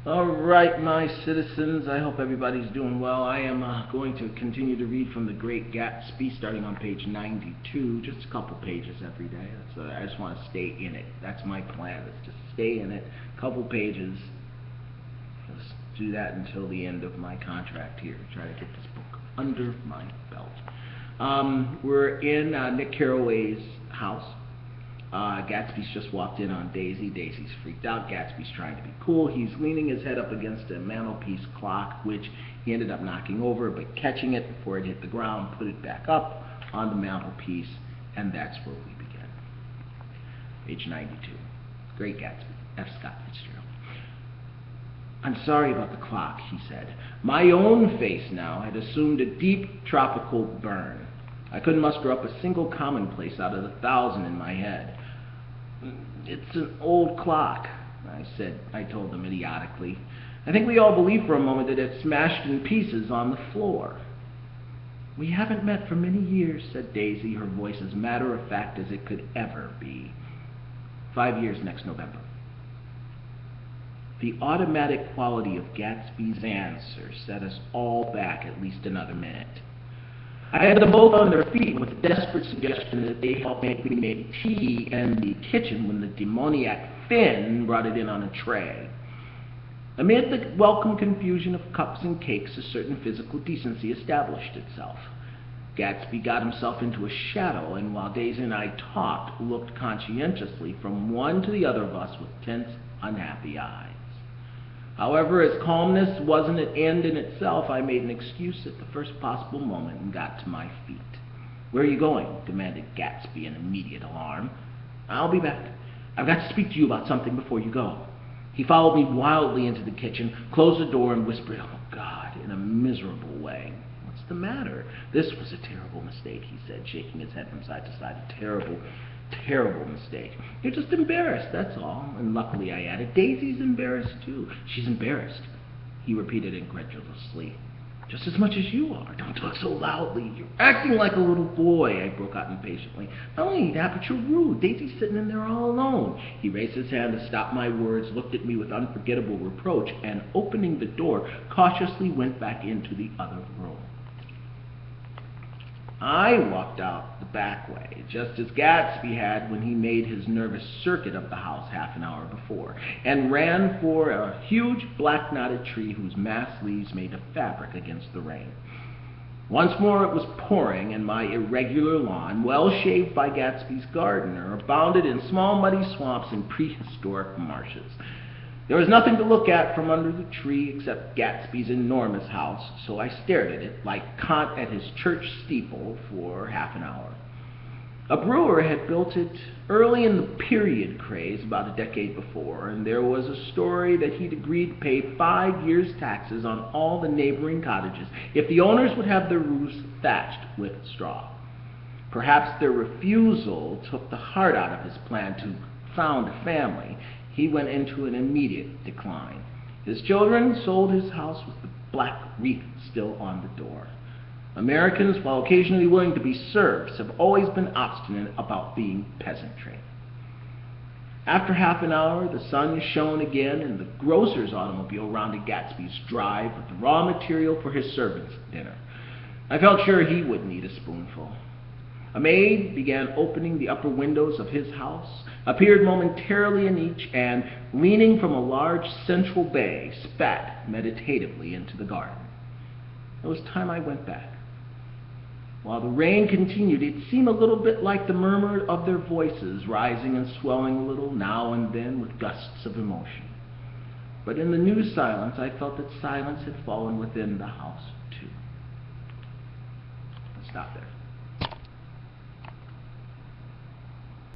All right, my citizens, I hope everybody's doing well. I am going to continue to read from The Great Gatsby, starting on page 92, just a couple pages every day. I just want to stay in it. That's my plan, is just stay in it, a couple pages. Just do that until the end of my contract here. Try to get this book under my belt. We're in Nick Carraway's house. Gatsby's just walked in on Daisy. Daisy's freaked out. Gatsby's trying to be cool. He's leaning his head up against a mantelpiece clock, which he ended up knocking over, but catching it before it hit the ground, put it back up on the mantelpiece, and that's where we begin. Page 92. Great Gatsby, F. Scott Fitzgerald. "I'm sorry about the clock," he said. My own face now had assumed a deep tropical burn. I couldn't muster up a single commonplace out of the 1,000 in my head. "It's an old clock," I told them idiotically. I think we all believed for a moment that it smashed in pieces on the floor. "We haven't met for many years," said Daisy, her voice as matter-of-fact as it could ever be. 5 years next November. The automatic quality of Gatsby's answer set us all back at least another minute. I had them both on their feet with the desperate suggestion that they help make me tea in the kitchen when the demoniac Finn brought it in on a tray. Amid the welcome confusion of cups and cakes, a certain physical decency established itself. Gatsby got himself into a shadow, and while Daisy and I talked, looked conscientiously from one to the other of us with tense, unhappy eyes. However, as calmness wasn't an end in itself, I made an excuse at the first possible moment and got to my feet. "Where are you going?" demanded Gatsby in immediate alarm. "I'll be back. I've got to speak to you about something before you go." He followed me wildly into the kitchen, closed the door, and whispered, "Oh, God," in a miserable way. "What's the matter?" "This was a terrible mistake," he said, shaking his head from side to side. "A terrible, terrible mistake. You're just embarrassed, that's all." And luckily, I added, "Daisy's embarrassed too." "She's embarrassed," he repeated incredulously. "Just as much as you are." "Don't talk so loudly. You're acting like a little boy," I broke out impatiently. "Not only that, but you're rude. Daisy's sitting in there all alone." He raised his hand to stop my words, looked at me with unforgettable reproach, and opening the door, cautiously went back into the other room. I walked out the back way, just as Gatsby had when he made his nervous circuit of the house half an hour before, and ran for a huge black-knotted tree whose massed leaves made a fabric against the rain. Once more it was pouring, and my irregular lawn, well shaved by Gatsby's gardener, abounded in small muddy swamps and prehistoric marshes. There was nothing to look at from under the tree except Gatsby's enormous house, so I stared at it like Kant at his church steeple for half an hour. A brewer had built it early in the period craze about a decade before, and there was a story that he'd agreed to pay 5 years' taxes on all the neighboring cottages if the owners would have their roofs thatched with straw. Perhaps their refusal took the heart out of his plan to found a family. He went into an immediate decline. His children sold his house with the black wreath still on the door. Americans, while occasionally willing to be serfs, have always been obstinate about being peasantry. After half an hour, the sun shone again, and the grocer's automobile rounded Gatsby's drive with the raw material for his servants' dinner. I felt sure he wouldn't eat a spoonful. A maid began opening the upper windows of his house, appeared momentarily in each, and, leaning from a large central bay, spat meditatively into the garden. It was time I went back. While the rain continued, it seemed a little bit like the murmur of their voices, rising and swelling a little now and then with gusts of emotion. But in the new silence, I felt that silence had fallen within the house, too. I'll stop there.